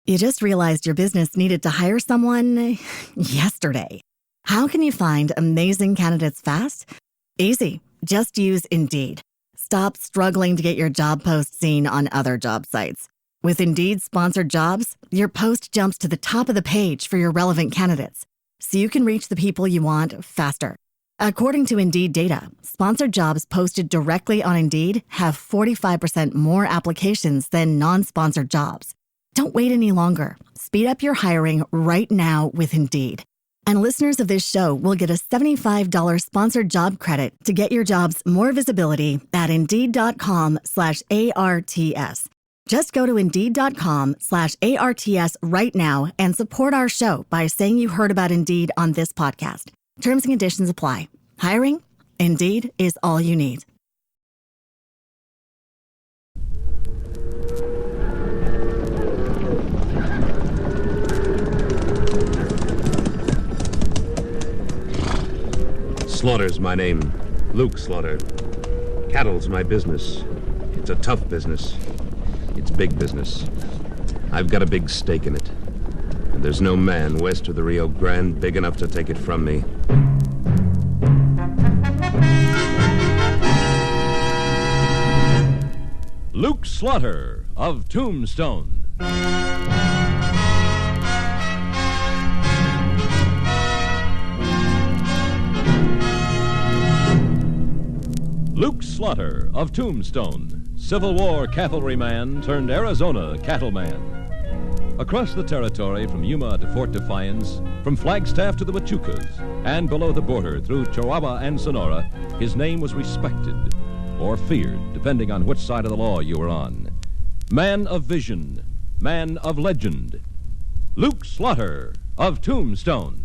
You just realized your business needed to hire someone yesterday. How can you find amazing candidates fast? Easy. Just use Indeed. Stop struggling to get your job post seen on other job sites. With Indeed sponsored jobs, your post jumps to the top of the page for your relevant candidates, so you can reach the people you want faster. According to Indeed data, sponsored jobs posted directly on Indeed have 45% more applications than non-sponsored jobs. Don't wait any longer. Speed up your hiring right now with Indeed. And listeners of this show will get a $75 sponsored job credit to get your jobs more visibility at Indeed.com/ARTS. Just go to Indeed.com/ARTS right now and support our show by saying you heard about Indeed on this podcast. Terms and conditions apply. Hiring? Indeed is all you need. Slaughter's my name. Luke Slaughter. Cattle's my business. It's a tough business. It's big business. I've got a big stake in it. And there's no man west of the Rio Grande big enough to take it from me. Luke Slaughter of Tombstone. Luke Slaughter of Tombstone, Civil War cavalryman turned Arizona cattleman. Across the territory from Yuma to Fort Defiance, from Flagstaff to the Huachucas, and below the border through Chihuahua and Sonora, his name was respected or feared, depending on which side of the law you were on. Man of vision, man of legend, Luke Slaughter of Tombstone.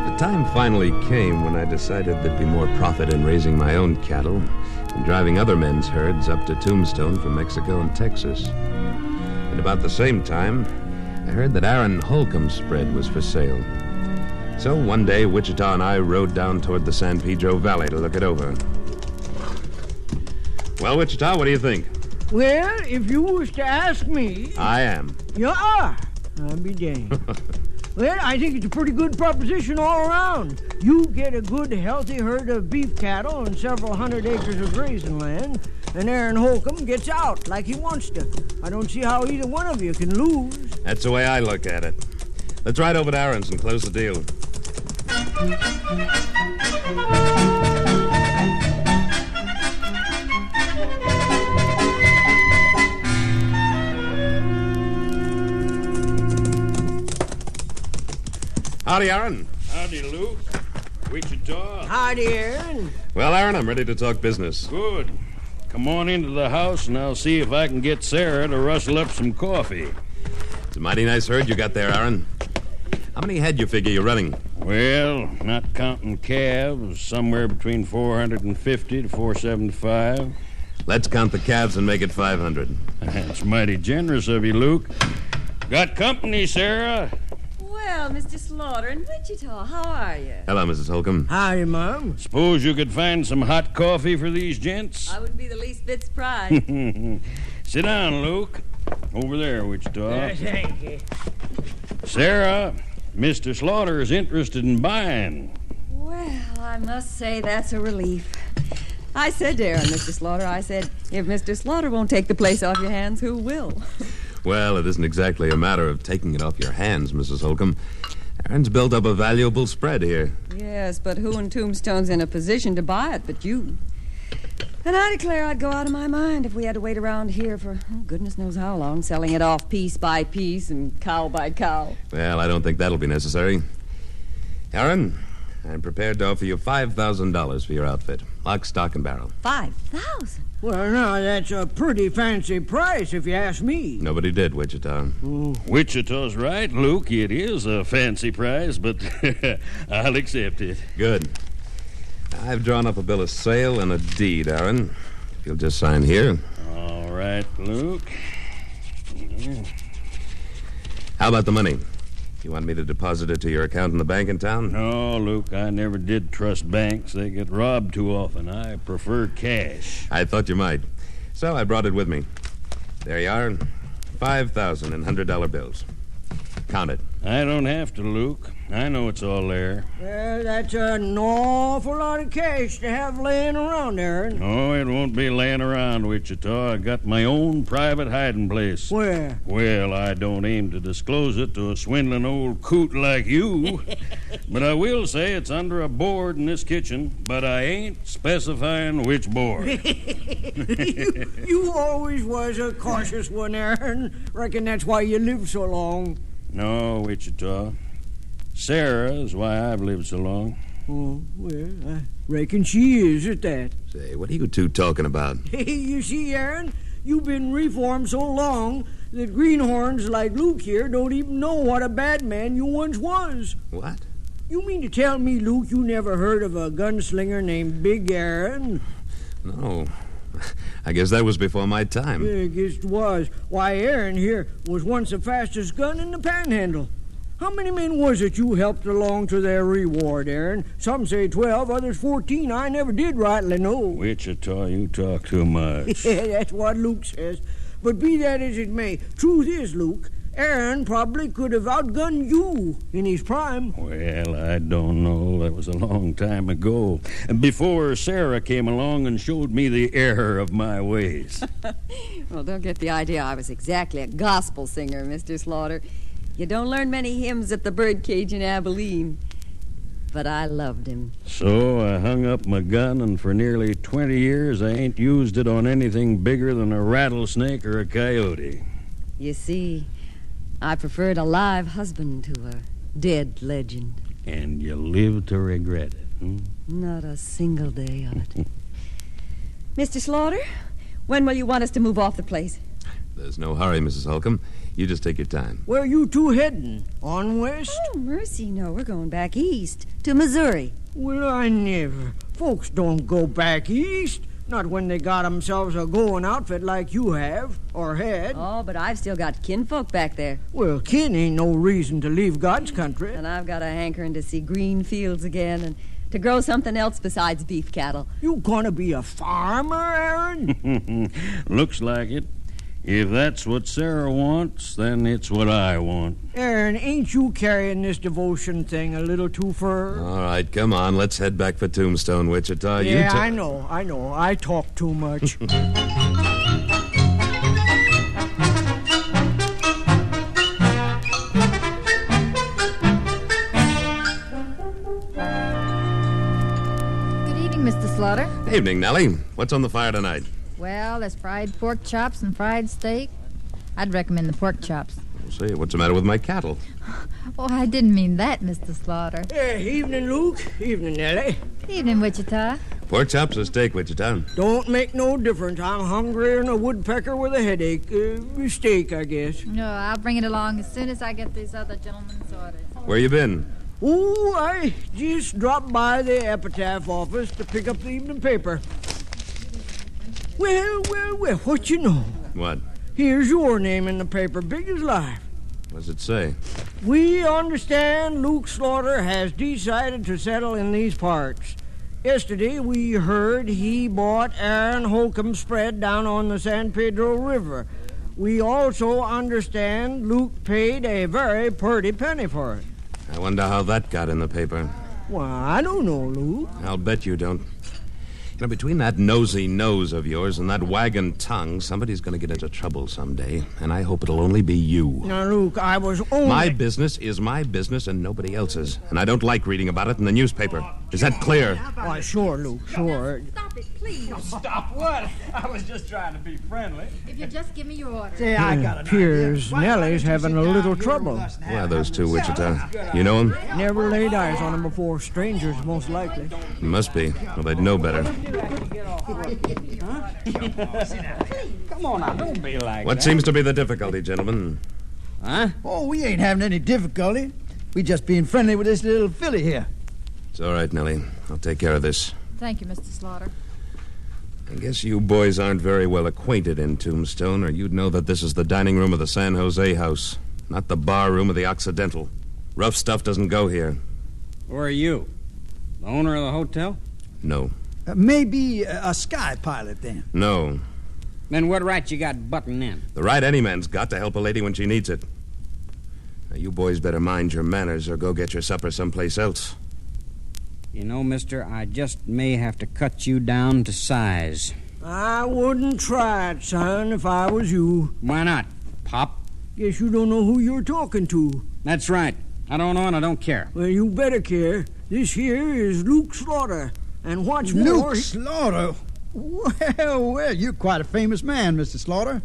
The time finally came when I decided there'd be more profit in raising my own cattle than driving other men's herds up to Tombstone from Mexico and Texas. And about the same time, I heard that Aaron Holcomb's spread was for sale. So one day, Wichita and I rode down toward the San Pedro Valley to look it over. Well, Wichita, what do you think? Well, if you was to ask me... I am. You are. I'll be danged. Well, I think it's a pretty good proposition all around. You get a good, healthy herd of beef cattle and several hundred acres of grazing land, and Aaron Holcomb gets out like he wants to. I don't see how either one of you can lose. That's the way I look at it. Let's ride over to Aaron's and close the deal. Howdy, Aaron. Howdy, Luke. Wichita. Howdy, Aaron. Well, Aaron, I'm ready to talk business. Good. Come on into the house, and I'll see if I can get Sarah to rustle up some coffee. It's a mighty nice herd you got there, Aaron. How many head you figure you're running? Well, not counting calves, somewhere between 450 to 475. Let's count the calves and make it 500. That's mighty generous of you, Luke. Got company, Sarah? Well, Mr. Slaughter in Wichita, how are you? Hello, Mrs. Holcomb. Howdy, Mom. Suppose you could find some hot coffee for these gents? I wouldn't be the least bit surprised. Sit down, Luke. Over there, Wichita. Thank you. Sarah, Mr. Slaughter is interested in buying. Well, I must say that's a relief. I said to Aaron, Mr. Slaughter, I said, if Mr. Slaughter won't take the place off your hands, who will? Well, it isn't exactly a matter of taking it off your hands, Mrs. Holcomb. Aaron's built up a valuable spread here. Yes, but who in Tombstone's in a position to buy it but you? And I declare I'd go out of my mind if we had to wait around here for goodness knows how long, selling it off piece by piece and cow by cow. Well, I don't think that'll be necessary. Aaron, I'm prepared to offer you $5,000 for your outfit. Lock, stock, and barrel. 5,000? Well, now, that's a pretty fancy price, if you ask me. Nobody did, Wichita. Wichita's right, Luke. It is a fancy price, but I'll accept it. Good. I've drawn up a bill of sale and a deed, Aaron. If you'll just sign here. All right, Luke. How about the money? You want me to deposit it to your account in the bank in town? No, Luke, I never did trust banks. They get robbed too often. I prefer cash. I thought you might. So I brought it with me. There you are. 5,000 in $100 bills. Count it. I don't have to, Luke. I know it's all there. Well, that's an awful lot of cash to have laying around, Aaron. Oh, it won't be laying around, Wichita. I got my own private hiding place. Where? Well, I don't aim to disclose it to a swindling old coot like you. But I will say it's under a board in this kitchen, but I ain't specifying which board. You always was a cautious one, Aaron. Reckon that's why you lived so long. No, Wichita. Sarah is why I've lived so long. Oh, well, I reckon she is at that. Say, what are you two talking about? Hey, you see, Aaron, you've been reformed so long that greenhorns like Luke here don't even know what a bad man you once was. What? You mean to tell me, Luke, you never heard of a gunslinger named Big Aaron? No. I guess that was before my time. Yeah, I guess it was. Why, Aaron here was once the fastest gun in the Panhandle. How many men was it you helped along to their reward, Aaron? Some say 12, others 14. I never did rightly know. Wichita, you talk too much. Yeah, that's what Luke says. But be that as it may, truth is, Luke, Aaron probably could have outgunned you in his prime. Well, I don't know. That was a long time ago. Before Sarah came along and showed me the error of my ways. Well, don't get the idea I was exactly a gospel singer, Mr. Slaughter. You don't learn many hymns at the birdcage in Abilene. But I loved him. So I hung up my gun, and for nearly 20 years I ain't used it on anything bigger than a rattlesnake or a coyote. You see, I preferred a live husband to a dead legend. And you live to regret it, hmm? Not a single day of it. Mr. Slaughter, when will you want us to move off the place? There's no hurry, Mrs. Holcomb. You just take your time. Where you two heading? On west? Oh, mercy, no. We're going back east to Missouri. Well, I never. Folks don't go back east. Not when they got themselves a going outfit like you have, or had. Oh, but I've still got kinfolk back there. Well, kin ain't no reason to leave God's country. And I've got a hankering to see green fields again and to grow something else besides beef cattle. You gonna be a farmer, Aaron? Looks like it. If that's what Sarah wants, then it's what I want. Aaron, ain't you carrying this devotion thing a little too far? All right, come on. Let's head back for Tombstone, Wichita. Yeah, I know. I talk too much. Good evening, Mr. Slaughter. Evening, Nellie. What's on the fire tonight? Well, there's fried pork chops and fried steak. I'd recommend the pork chops. We'll see. What's the matter with my cattle? Oh, I didn't mean that, Mr. Slaughter. Evening, Luke. Evening, Nellie. Evening, Wichita. Pork chops or steak, Wichita? Don't make no difference. I'm hungrier than a woodpecker with a headache. Steak, I guess. No, I'll bring it along as soon as I get these other gentlemen's orders. Where you been? Oh, I just dropped by the epitaph office to pick up the evening paper. Well, what you know? What? Here's your name in the paper, big as life. What's it say? We understand Luke Slaughter has decided to settle in these parts. Yesterday we heard he bought Aaron Holcomb's spread down on the San Pedro River. We also understand Luke paid a very pretty penny for it. I wonder how that got in the paper. Well, I don't know, Luke. I'll bet you don't. You know, between that nosy nose of yours and that wagon tongue, somebody's going to get into trouble someday, and I hope it'll only be you. Now, Luke, I was only... My business is my business and nobody else's, and I don't like reading about it in the newspaper. Is that clear? Why, sure, Luke, sure. Stop it, please. Stop what? I was just trying to be friendly. If you just give me your order. Say, I got an Appears idea. Why Nellie's don't you having sit a down little here trouble. with us and Who are have those two, a Wichita? You know them? Never laid eyes on him before. Strangers, most likely. Must be. Well, they'd know better. Come on now, don't be like What that. seems to be the difficulty, gentlemen? Huh? Oh, we ain't having any difficulty. We just being friendly with this little filly here. It's all right, Nellie. I'll take care of this. Thank you, Mr. Slaughter. I guess you boys aren't very well acquainted in Tombstone, or you'd know that this is the dining room of the San Jose house, not the bar room of the Occidental. Rough stuff doesn't go here. Who are you? The owner of the hotel? No. Maybe a sky pilot, then. No. Then what right you got butting in? The right any man's got to help a lady when she needs it. Now, you boys better mind your manners or go get your supper someplace else. You know, mister, I just may have to cut you down to size. I wouldn't try it, son, if I was you. Why not, Pop? Guess you don't know who you're talking to. That's right. I don't know and I don't care. Well, you better care. This here is Luke Slaughter. And what's more... Luke Slaughter? Well, you're quite a famous man, Mr. Slaughter.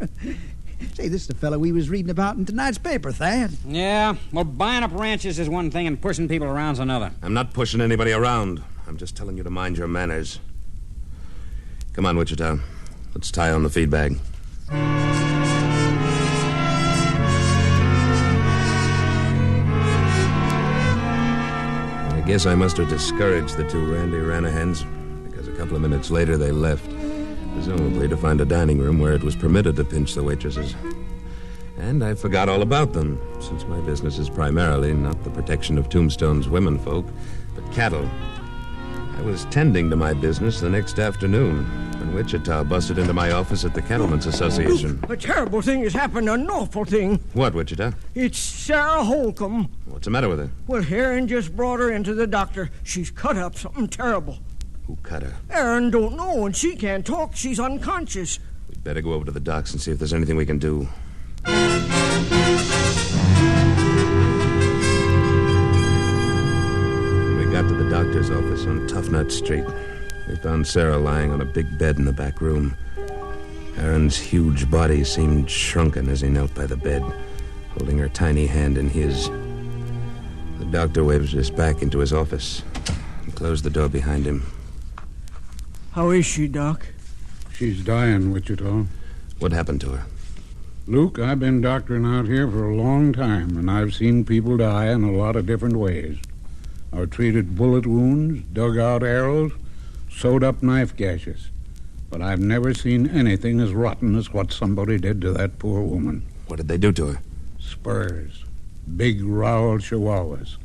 Say, this is the fellow we was reading about in tonight's paper, Thad. Yeah, well, buying up ranches is one thing and pushing people around's another. I'm not pushing anybody around. I'm just telling you to mind your manners. Come on, Wichita. Let's tie on the feed bag. I guess I must have discouraged the two Randy Ranahans, because a couple of minutes later they left, presumably to find a dining room where it was permitted to pinch the waitresses. And I forgot all about them, since my business is primarily not the protection of Tombstone's womenfolk, but cattle. I was tending to my business the next afternoon when Wichita busted into my office at the Cattlemen's Association. A terrible thing has happened, an awful thing. What, Wichita? It's Sarah Holcomb. What's the matter with her? Well, Aaron just brought her into the doctor. She's cut up something terrible. Who cut her? Aaron don't know, and she can't talk. She's unconscious. We'd better go over to the docks and see if there's anything we can do. We got to the doctor's office on Tough Nut Street. We found Sarah lying on a big bed in the back room. Aaron's huge body seemed shrunken as he knelt by the bed, holding her tiny hand in his. The doctor waved us back into his office and closed the door behind him. How is she, Doc? She's dying, Wichita. What happened to her? Luke, I've been doctoring out here for a long time, and I've seen people die in a lot of different ways. I've treated bullet wounds, dug out arrows, sewed up knife gashes. But I've never seen anything as rotten as what somebody did to that poor woman. What did they do to her? Spurs. Big rowel chihuahuas.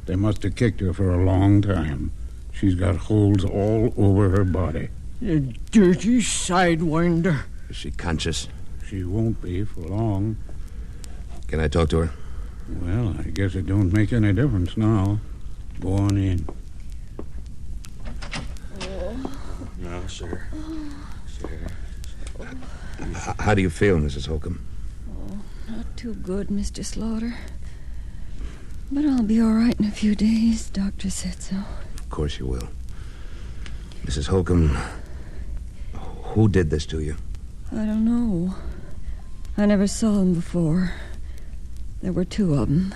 They must have kicked her for a long time. She's got holes all over her body. A dirty sidewinder. Is she conscious? She won't be for long. Can I talk to her? Well, I guess it don't make any difference now. Go on in. No, sir. How do you feel, Mrs. Holcomb? Oh, not too good, Mr. Slaughter. But I'll be all right in a few days. Doctor said so. Of course you will. Mrs. Holcomb, who did this to you? I don't know. I never saw them before. There were two of them.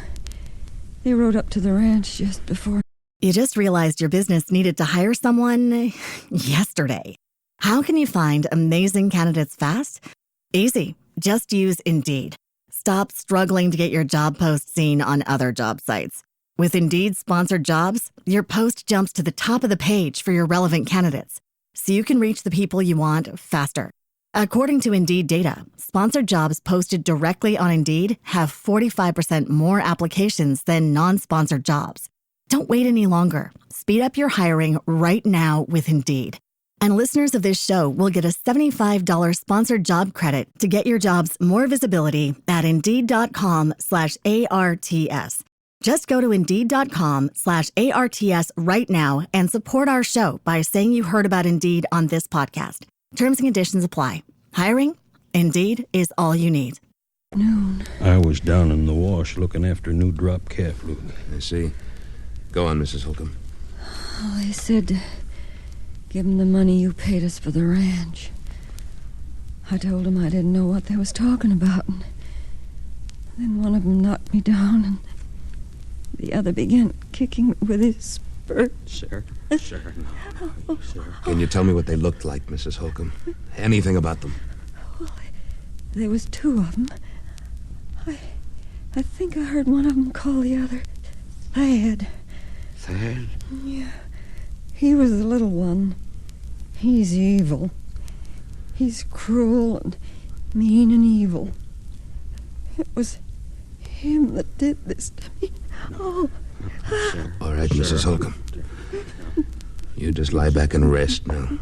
They rode up to the ranch just before. You just realized your business needed to hire someone yesterday. How can you find amazing candidates fast? Easy. Just use Indeed. Stop struggling to get your job post seen on other job sites. With Indeed sponsored jobs, your post jumps to the top of the page for your relevant candidates, so you can reach the people you want faster. According to Indeed data, sponsored jobs posted directly on Indeed have 45% more applications than non-sponsored jobs. Don't wait any longer. Speed up your hiring right now with Indeed. And listeners of this show will get a $75 sponsored job credit to get your jobs more visibility at Indeed.com/ARTS. Just go to Indeed.com/ARTS right now and support our show by saying you heard about Indeed on this podcast. Terms and conditions apply. Hiring? Indeed is all you need. Noon. I was down in the wash looking after new drop calf, Luke. I see. Go on, Mrs. Holcomb. Oh, they said to give them the money you paid us for the ranch. I told them I didn't know what they was talking about. And then one of them knocked me down, and the other began kicking me with his spurs. Sir, no. Sir. Can you tell me what they looked like, Mrs. Holcomb? Anything about them? Well, there was two of them. I think I heard one of them call the other Thad. Thad? Yeah. He was the little one. He's evil. He's cruel and mean and evil. It was him that did this to me. All right, Mrs. Holcomb. You just lie back and rest now.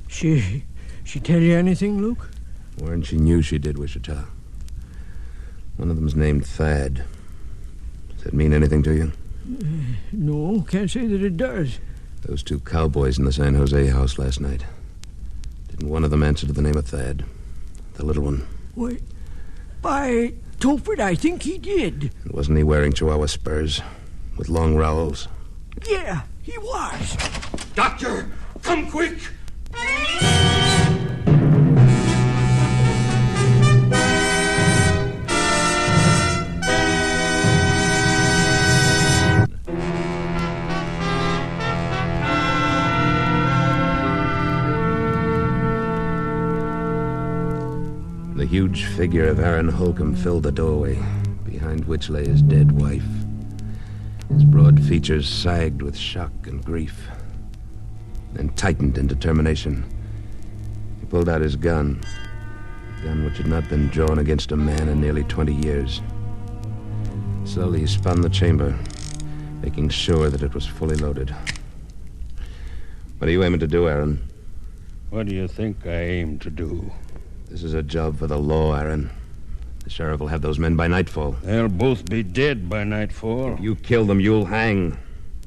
She tell you anything, Luke? Warren, she knew she did, Wichita. One of them's named Thad. Does that mean anything to you? No, can't say that it does. Those two cowboys in the San Jose house last night. Didn't one of them answer to the name of Thad? The little one. Wait, by Tophet, I think he did. And wasn't he wearing Chihuahua spurs with long rowels? Yeah, he was. Doctor, come quick! The huge figure of Aaron Holcomb filled the doorway, behind which lay his dead wife. His broad features sagged with shock and grief, then tightened in determination. He pulled out his gun, a gun which had not been drawn against a man in nearly 20 years. Slowly he spun the chamber, making sure that it was fully loaded. What are you aiming to do, Aaron? What do you think I aim to do? This is a job for the law, Aaron. The sheriff will have those men by nightfall. They'll both be dead by nightfall. If you kill them, you'll hang.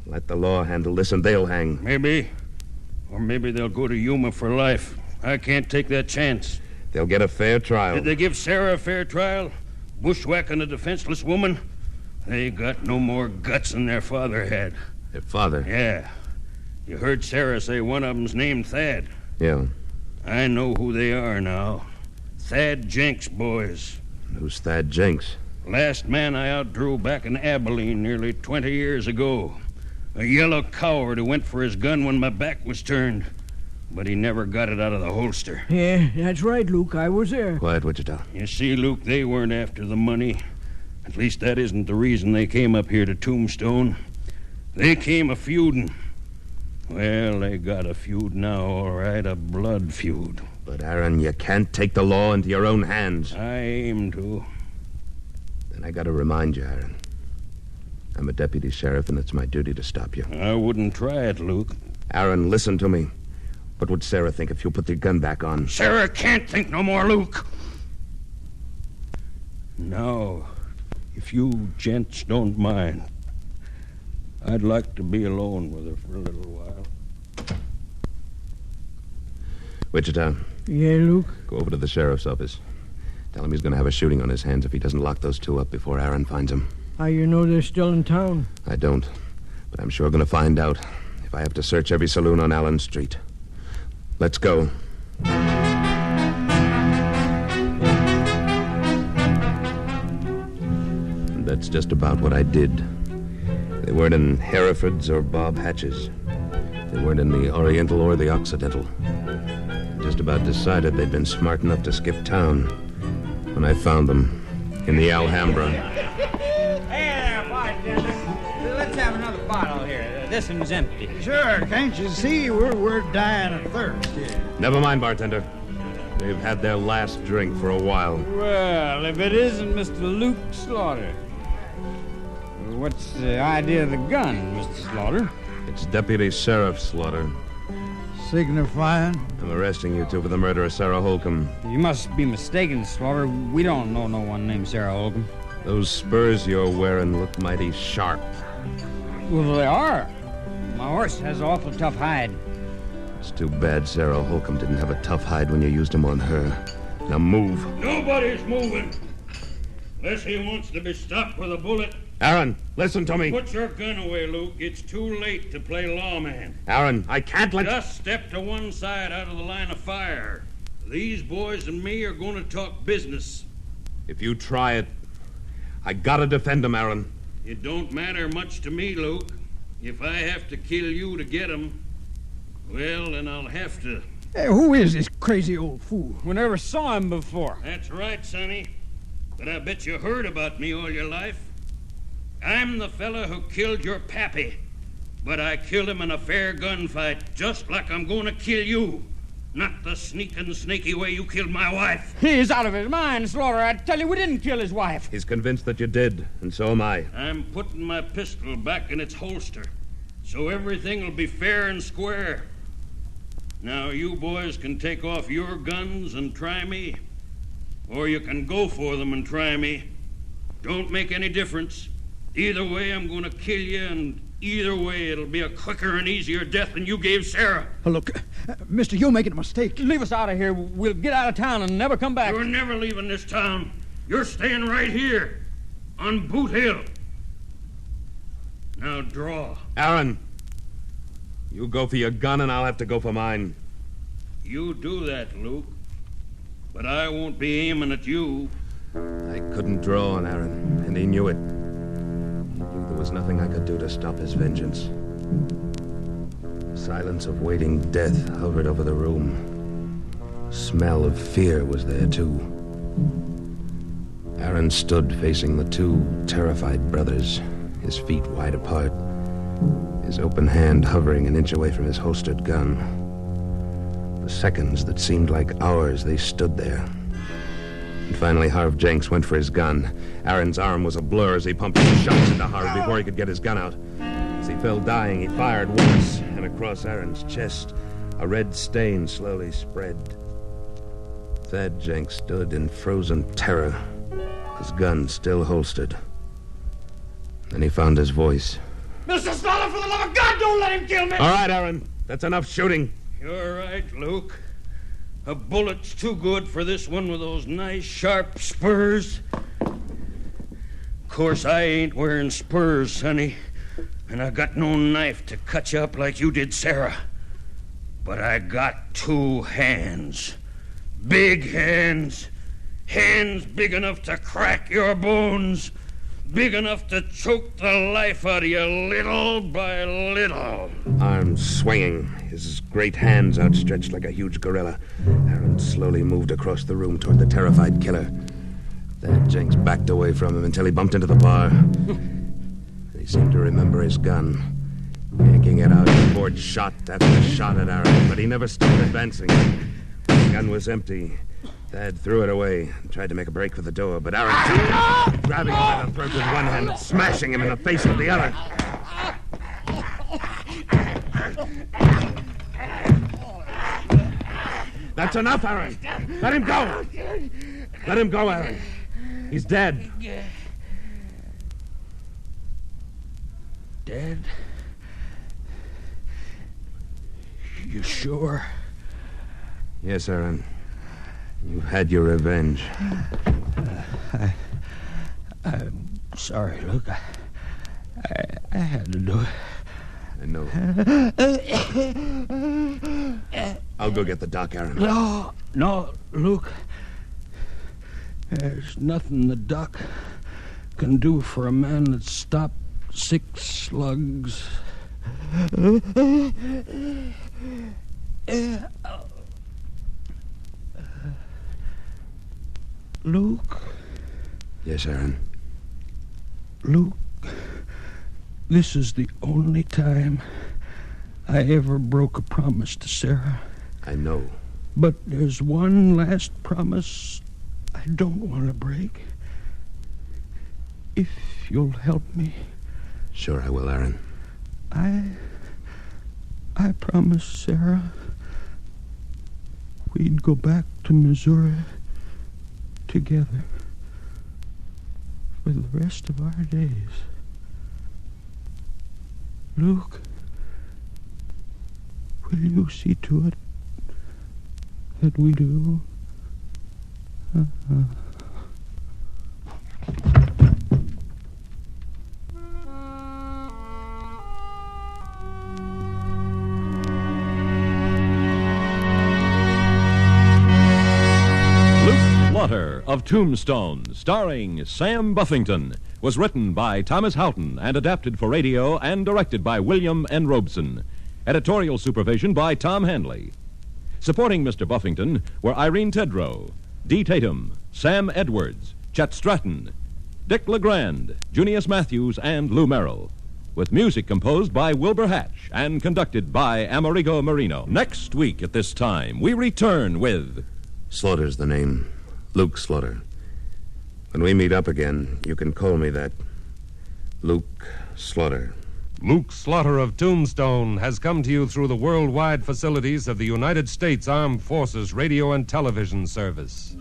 Let the law handle this, and they'll hang. Maybe. Or maybe they'll go to Yuma for life. I can't take that chance. They'll get a fair trial. Did they give Sarah a fair trial? Bushwhacking a defenseless woman? They got no more guts than their father had. Their father? Yeah. You heard Sarah say one of them's named Thad. Yeah. I know who they are now. Thad Jenks boys. Who's Thad Jenks? Last man I outdrew back in Abilene nearly 20 years ago. A yellow coward who went for his gun when my back was turned. But he never got it out of the holster. Yeah, that's right, Luke. I was there. Quiet, Wichita. You see, Luke, they weren't after the money. At least that isn't the reason they came up here to Tombstone. They came a-feuding. Well, they got a feud now, all right, a blood feud. But, Aaron, you can't take the law into your own hands. I aim to. Then I gotta remind you, Aaron. I'm a deputy sheriff, and it's my duty to stop you. I wouldn't try it, Luke. Aaron, listen to me. What would Sarah think if you put the gun back on? Sarah can't think no more, Luke. Now, if you gents don't mind, I'd like to be alone with her for a little while. Wichita. Yeah, Luke? Go over to the sheriff's office. Tell him he's going to have a shooting on his hands if he doesn't lock those two up before Aaron finds him. How you know they're still in town? I don't, but I'm sure going to find out if I have to search every saloon on Allen Street. Let's go. And that's just about what I did. They weren't in Hereford's or Bob Hatch's. They weren't in the Oriental or the Occidental. Just about decided they'd been smart enough to skip town when I found them in the Alhambra. Hey, bartender. Let's have another bottle here. This one's empty. Sure, can't you see we're dying of thirst here? Never mind, bartender. They've had their last drink for a while. Well, if it isn't Mr. Luke Slaughter. What's the idea of the gun, Mr. Slaughter? It's Deputy Sheriff Slaughter. Signifying? I'm arresting you two for the murder of Sarah Holcomb. You must be mistaken, Slaughter. We don't know no one named Sarah Holcomb. Those spurs you're wearing look mighty sharp. Well, they are. My horse has an awful tough hide. It's too bad Sarah Holcomb didn't have a tough hide when you used him on her. Now move. Nobody's moving. Unless he wants to be stopped with a bullet. Aaron, listen to me. Put your gun away, Luke. It's too late to play lawman. Aaron, I can't let... Just step to one side out of the line of fire. These boys and me are going to talk business. If you try it, I gotta defend him, Aaron. It don't matter much to me, Luke. If I have to kill you to get him, well, then I'll have to. Hey, who is this crazy old fool? We never saw him before. That's right, Sonny. But I bet you heard about me all your life. I'm the fella who killed your pappy. But I killed him in a fair gunfight, just like I'm going to kill you. Not the sneaking, snaky way you killed my wife. He's out of his mind, Slaughter. I tell you, we didn't kill his wife. He's convinced that you did, and so am I. I'm putting my pistol back in its holster, so everything will be fair and square. Now, you boys can take off your guns and try me, or you can go for them and try me. Don't make any difference. Either way, I'm going to kill you, and either way, it'll be a quicker and easier death than you gave Sarah. Look, mister, you're making a mistake. Leave us out of here. We'll get out of town and never come back. You're never leaving this town. You're staying right here, on Boot Hill. Now draw. Aaron, you go for your gun, and I'll have to go for mine. You do that, Luke. But I won't be aiming at you. I couldn't draw on Aaron, and he knew it. He knew there was nothing I could do to stop his vengeance. The silence of waiting death hovered over the room. The smell of fear was there, too. Aaron stood facing the two terrified brothers, his feet wide apart, his open hand hovering an inch away from his holstered gun. The seconds that seemed like hours, they stood there. And finally, Harv Jenks went for his gun. Aaron's arm was a blur as he pumped his shots into Harv before he could get his gun out. As he fell dying, he fired once, and across Aaron's chest, a red stain slowly spread. Thad Jenks stood in frozen terror, his gun still holstered. Then he found his voice. Mr. Slaughter, for the love of God, don't let him kill me! All right, Aaron. That's enough shooting. You're right, Luke. A bullet's too good for this one with those nice, sharp spurs. Of course, I ain't wearing spurs, sonny, and I got no knife to cut you up like you did Sarah. But I got two hands. Big hands. Hands big enough to crack your bones. Big enough to choke the life out of you little by little. Arms swinging, his great hands outstretched like a huge gorilla, Aaron slowly moved across the room toward the terrified killer. Thad Jenks backed away from him until he bumped into the bar. He seemed to remember his gun. Yanking it out, he poured shot after shot at Aaron, but he never stopped advancing. The gun was empty. Thad threw it away and tried to make a break for the door, but Aaron, grabbing him by the throat with one hand and smashing him in the face with the other. That's enough, Aaron. Let him go. Let him go, Aaron. He's dead. Dead? You sure? Yes, Aaron. You've had your revenge. I'm sorry, Luke. I had to do it. I know. I'll go get the doc, Aaron. No, Luke. There's nothing the doc can do for a man that's stopped 6 slugs. Luke? Yes, Aaron. Luke, this is the only time I ever broke a promise to Sarah. I know. But there's one last promise I don't want to break. If you'll help me. Sure I will, Aaron. I promised Sarah we'd go back to Missouri together for the rest of our days. Luke, will you see to it that we do? Slaughter of Tombstone, starring Sam Buffington, was written by Thomas Houghton and adapted for radio and directed by William N. Robeson. Editorial supervision by Tom Hanley. Supporting Mr. Buffington were Irene Tedrow, Dee Tatum, Sam Edwards, Chet Stratton, Dick LeGrand, Junius Matthews, and Lou Merrill. with music composed by Wilbur Hatch and conducted by Amerigo Marino. Next week at this time, we return with... Slaughter's the name. Luke Slaughter. When we meet up again, you can call me that. Luke Slaughter. Luke Slaughter of Tombstone has come to you through the worldwide facilities of the United States Armed Forces Radio and Television Service.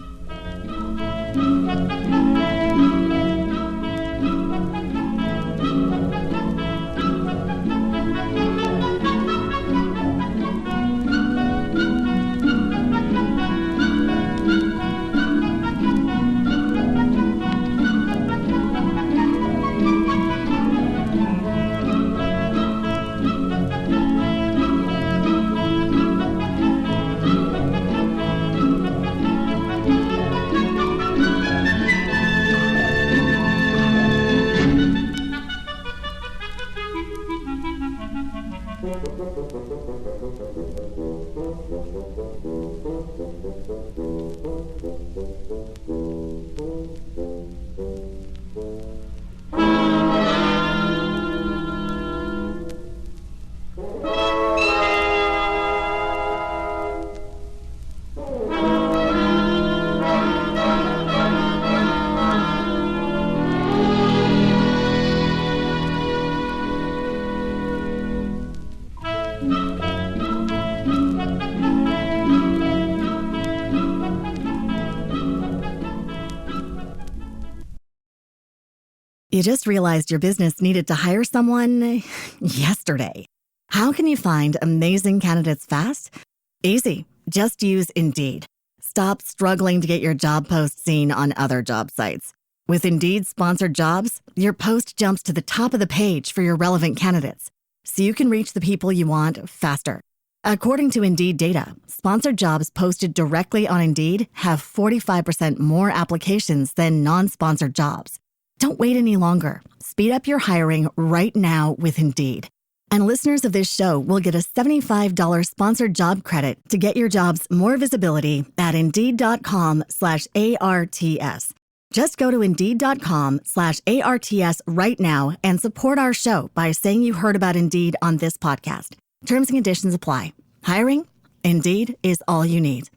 You just realized your business needed to hire someone yesterday. How can you find amazing candidates fast? Easy. Just use Indeed. Stop struggling to get your job post seen on other job sites. With Indeed sponsored jobs, your post jumps to the top of the page for your relevant candidates, so you can reach the people you want faster. According to Indeed data, sponsored jobs posted directly on Indeed have 45% more applications than non-sponsored jobs. Don't wait any longer. Speed up your hiring right now with Indeed. And listeners of this show will get a $75 sponsored job credit to get your jobs more visibility at Indeed.com/ARTS. Just go to Indeed.com/ARTS right now and support our show by saying you heard about Indeed on this podcast. Terms and conditions apply. Hiring? Indeed is all you need.